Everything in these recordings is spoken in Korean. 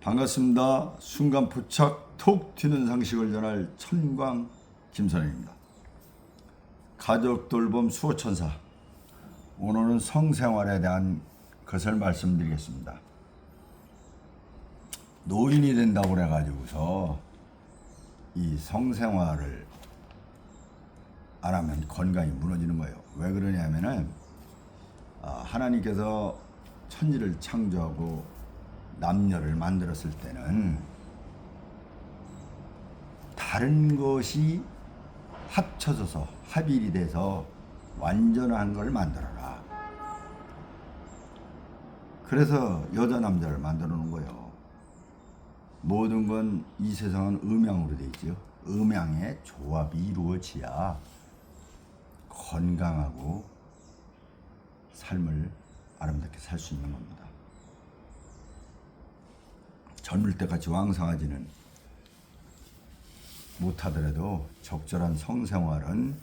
반갑습니다. 순간 포착 톡 튀는 상식을 전할 천광 김선영입니다. 가족 돌봄 수호천사. 오늘은 성생활에 대한 것을 말씀드리겠습니다. 노인이 된다고 그래가지고서 이 성생활을 안 하면 건강이 무너지는 거예요. 왜 그러냐면은 하나님께서 천지를 창조하고 남녀를 만들었을 때는 다른 것이 합쳐져서 합일이 돼서 완전한 걸 만들어라. 그래서 여자 남자를 만들어 놓은 거예요. 모든 건 이 세상은 음양으로 돼 있죠. 음양의 조합이 이루어져야 건강하고 삶을 아름답게 살 수 있는 겁니다. 젊을 때같이 왕성하지는 못하더라도 적절한 성생활은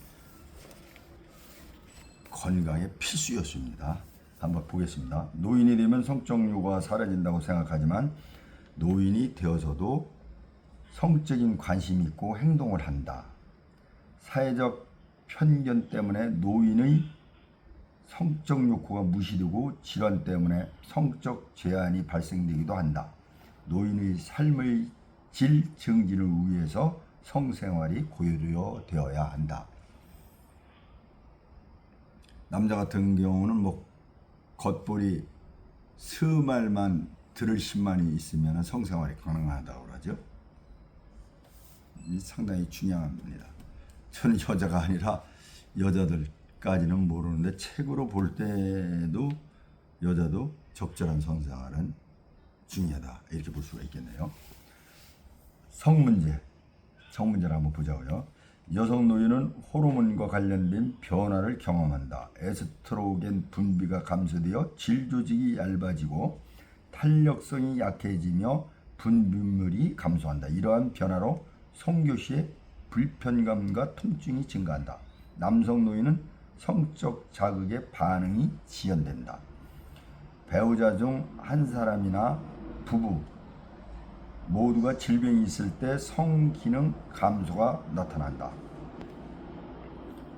건강의 필수였습니다. 한번 보겠습니다. 노인이 되면 성적 욕구가 사라진다고 생각하지만 노인이 되어서도 성적인 관심이 있고 행동을 한다. 사회적 편견 때문에 노인의 성적 욕구가 무시되고 질환 때문에 성적 제한이 발생되기도 한다. 노인의 삶의 질 증진을 위해서 성생활이 고려되어야 한다. 남자 같은 경우는 겉볼이 스말만 들을 신만이 있으면 성생활이 가능하다고 그러죠. 상당히 중요합니다. 저는 여자가 아니라 여자들까지는 모르는데 책으로 볼 때도 여자도 적절한 성생활은 중요하다, 이렇게 볼 수가 있겠네요. 성문제를 한번 보자고요. 여성 노인은 호르몬과 관련된 변화를 경험한다. 에스트로겐 분비가 감소되어 질 조직이 얇아지고 탄력성이 약해지며 분비물이 감소한다. 이러한 변화로 성교 시에 불편감과 통증이 증가한다. 남성 노인은 성적 자극에 반응이 지연된다. 배우자 중 한 사람이나 부부 모두가 질병이 있을 때 성기능 감소가 나타난다.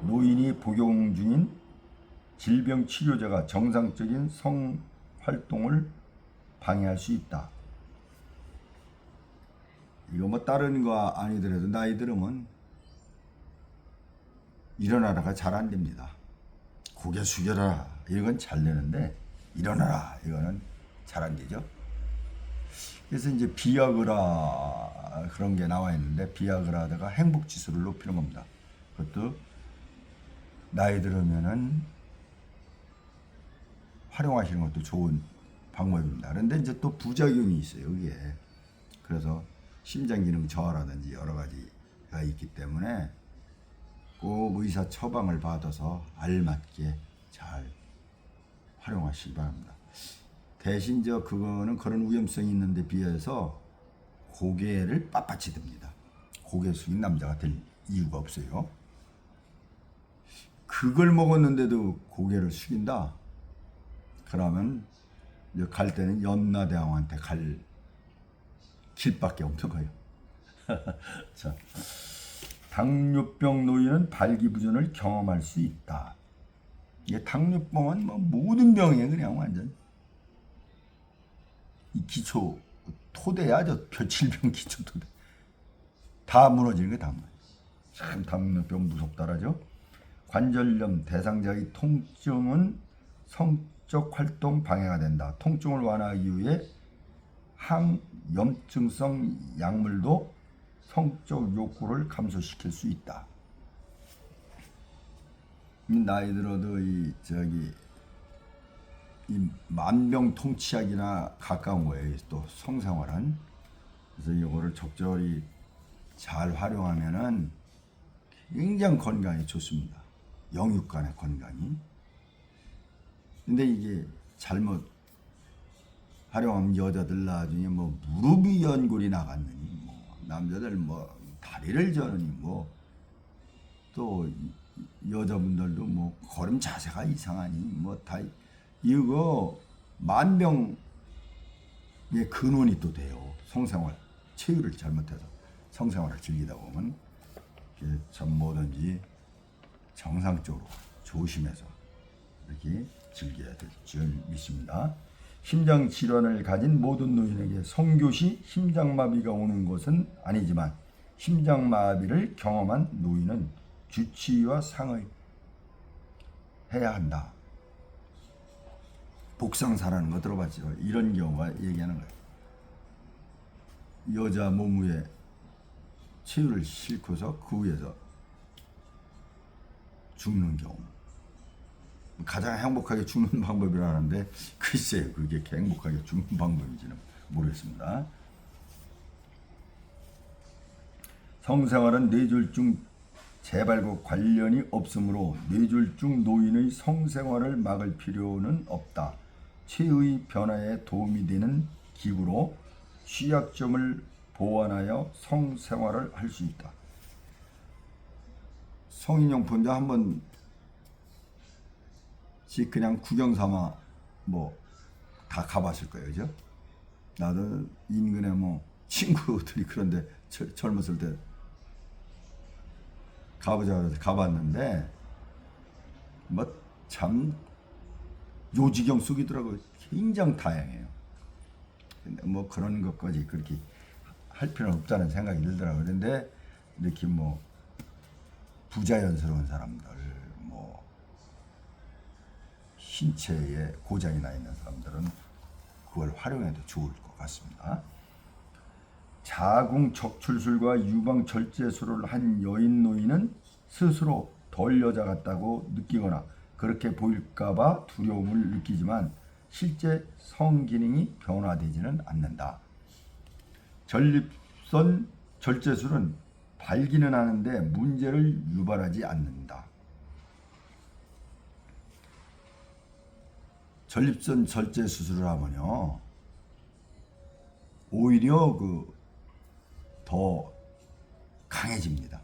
노인이 복용 중인 질병 치료제가 정상적인 성활동을 방해할 수 있다. 이거 다른 거 아니더라도 나이 들으면 일어나라가 잘 안 됩니다. 고개 숙여라, 이건 잘 되는데 일어나라, 이거는 잘 안 되죠. 그래서 이제 비아그라 그런 게 나와 있는데, 비아그라다가 행복 지수를 높이는 겁니다. 그것도 나이 들으면은 활용하시는 것도 좋은 방법입니다. 그런데 이제 또 부작용이 있어요, 이게. 그래서 심장 기능 저하라든지 여러 가지가 있기 때문에 꼭 의사 처방을 받아서 알맞게 잘 활용하시기 바랍니다. 대신 그거는 그런 위험성이 있는데 비해서 고개를 빳빳이 듭니다. 고개 숙인 남자가 될 이유가 없어요. 그걸 먹었는데도 고개를 숙인다? 그러면 갈 때는 염라대왕한테 갈 길밖에 없는 거예요. 자, 당뇨병 노인은 발기부전을 경험할 수 있다. 이게 당뇨병은 모든 병이에요. 그냥 완전 이 기초 토대야, 질병 기초 토대 다 무너지는 게 다 무너져. 참 당뇨병 무섭다라죠. 관절염, 대상자의 통증은 성적 활동 방해가 된다. 통증을 완화하기 위해 항염증성 약물도 성적 욕구를 감소시킬 수 있다. 나이 들어도 이 만병통치약이나 가까운 거예요. 또 성생활은. 그래서 이거를 적절히 잘 활용하면은 굉장히 건강에 좋습니다. 영육간의 건강이. 근데 이게 잘못 활용하면 여자들 나중에 무릎이 연골이 나갔느니, 남자들 다리를 저느니, 또 여자분들도 걸음 자세가 이상하니 다 이거 만병의 근원이 또 돼요. 성생활, 체유를 잘못해서 성생활을 즐기다 보면 참 뭐든지 정상적으로 조심해서 이렇게 즐겨야 될 줄 믿습니다. 심장 질환을 가진 모든 노인에게 성교시 심장마비가 오는 것은 아니지만 심장마비를 경험한 노인은 주치의와 상의해야 한다. 복상사라는 거 들어봤죠? 이런 경우가 얘기하는 거예요. 여자 몸 위에 체유를 싣고서 그 위에서 죽는 경우. 가장 행복하게 죽는 방법이라는데 글쎄요, 그게 행복하게 죽는 방법인지는 모르겠습니다. 성생활은 뇌졸중 재발과 관련이 없으므로 뇌졸중 노인의 성생활을 막을 필요는 없다. 체의 변화에 도움이 되는 기구로 취약점을 보완하여 성생활을 할 수 있다. 성인용품도 한번 그냥 구경 삼아 뭐 다 가봤을 거예요, 그죠? 나도 인근에 뭐 친구들이 그런데 젊었을 때 가보자 그래서 가봤는데 뭐 참 요지경 속이더라고요. 굉장히 다양해요. 근데 뭐 그런 것까지 그렇게 할 필요는 없다는 생각이 들더라고요. 그런데 이렇게 뭐 부자연스러운 사람들, 뭐 신체에 고장이 나 있는 사람들은 그걸 활용해도 좋을 것 같습니다. 자궁 적출술과 유방 절제술을 한 여인 노인은 스스로 덜 여자 같다고 느끼거나 그렇게 보일까봐 두려움을 느끼지만 실제 성기능이 변화되지는 않는다. 전립선 절제술은 발기는 하는데 문제를 유발하지 않는다. 전립선 절제 수술을 하면요, 오히려 더 강해집니다.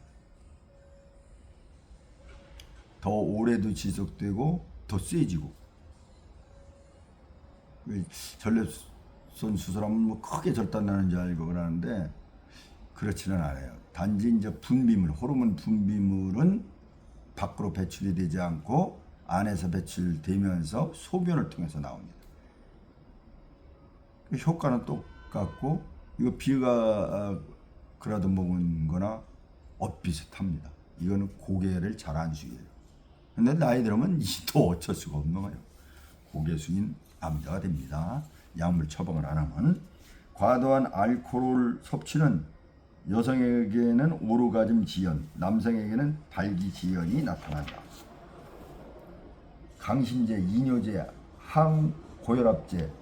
더 오래도 지속되고 더 세지고. 전립선 수술하면 뭐 크게 절단나는 줄 알고 그러는데 그렇지는 않아요. 단지 이제 분비물, 호르몬 분비물은 밖으로 배출이 되지 않고 안에서 배출되면서 소변을 통해서 나옵니다. 효과는 똑같고 이거 비가 그라도 먹은 거나 엇비슷합니다. 이거는 고개를 잘 안 숙여요. 근데 나이 들으면 이도 어쩔 수가 없는 거예요. 고개 숙인 남자가 됩니다. 약물 처방을 안 하면. 과도한 알코올 섭취는 여성에게는 오르가즘 지연, 남성에게는 발기 지연이 나타난다. 강신제, 이뇨제, 항고혈압제,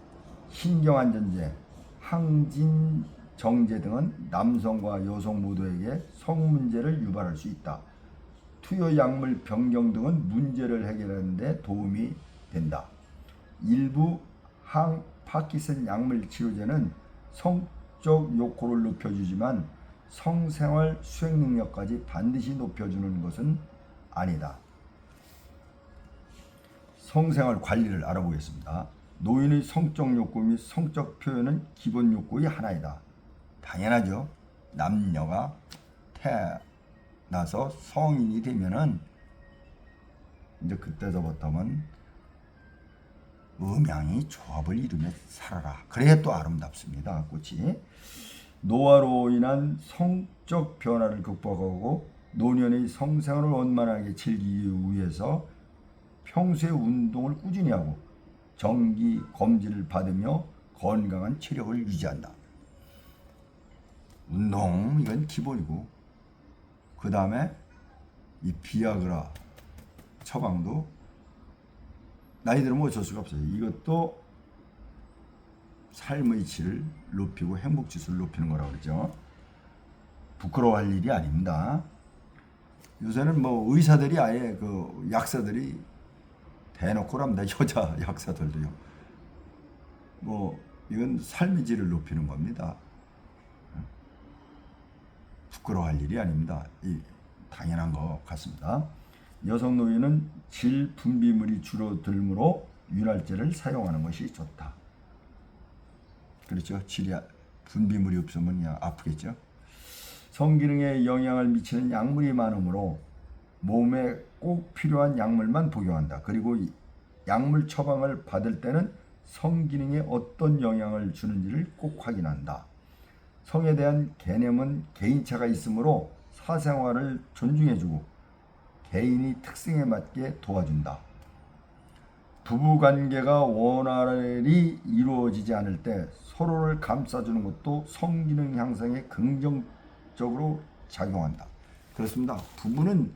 신경안전제, 항진정제 등은 남성과 여성 모두에게 성문제를 유발할 수 있다. 투여 약물 변경 등은 문제를 해결하는 데 도움이 된다. 일부 항파킨슨 약물 치료제는 성적 욕구를 높여주지만 성생활 수행 능력까지 반드시 높여주는 것은 아니다. 성생활 관리를 알아보겠습니다. 노인의 성적 욕구 및 성적 표현은 기본 욕구의 하나이다. 당연하죠. 남녀가 태어나서 성인이 되면은 이제 그때서부터는 음양이 조합을 이루며 살아라. 그래야 또 아름답습니다. 꽃이. 노화로 인한 성적 변화를 극복하고 노년의 성생활을 원만하게 즐기기 위해서 평소에 운동을 꾸준히 하고 정기 검진을 받으며 건강한 체력을 유지한다. 운동 이건 기본이고 그 다음에 이 비아그라 처방도 나이 들으면 어쩔 수가 없어요. 이것도 삶의 질을 높이고 행복지수를 높이는 거라고 그러죠. 부끄러워할 일이 아닙니다. 요새는 뭐 의사들이 아예 약사들이 대놓고 합니다. 여자 약사들도요. 뭐 이건 삶의 질을 높이는 겁니다. 부끄러워할 일이 아닙니다. 당연한 것 같습니다. 여성 노인은 질 분비물이 줄어들므로 윤활제를 사용하는 것이 좋다. 그렇죠. 질이 분비물이 없으면 그냥 아프겠죠. 성기능에 영향을 미치는 약물이 많으므로 몸에 꼭 필요한 약물만 복용한다. 그리고 약물 처방을 받을 때는 성기능에 어떤 영향을 주는지를 꼭 확인한다. 성에 대한 개념은 개인차가 있으므로 사생활을 존중해주고 개인이 특성에 맞게 도와준다. 부부관계가 원활히 이루어지지 않을 때 서로를 감싸주는 것도 성기능 향상에 긍정적으로 작용한다. 그렇습니다. 부부는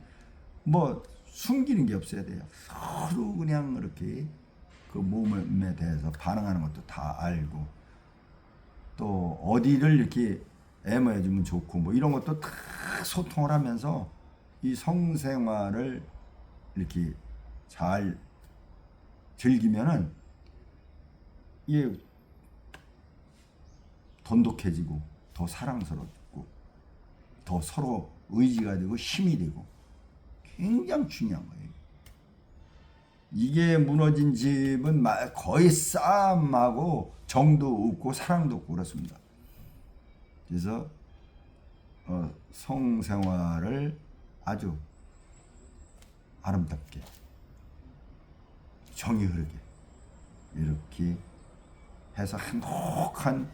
뭐 숨기는 게 없어야 돼요. 서로 그냥 이렇게 그 몸에 대해서 반응하는 것도 다 알고 또 어디를 이렇게 애매해주면 좋고 뭐 이런 것도 다 소통을 하면서 이 성생활을 이렇게 잘 즐기면은 이게 돈독해지고 더 사랑스럽고 더 서로 의지가 되고 힘이 되고 굉장히 중요한 거예요. 이게 무너진 집은 거의 싸움하고 정도 없고 사랑도 없고 그렇습니다. 그래서 성생활을 아주 아름답게 정이 흐르게 이렇게 해서 행복한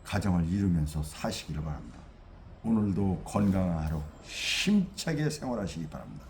가정을 이루면서 사시기를 바랍니다. 오늘도 건강한 하루 힘차게 생활하시기 바랍니다.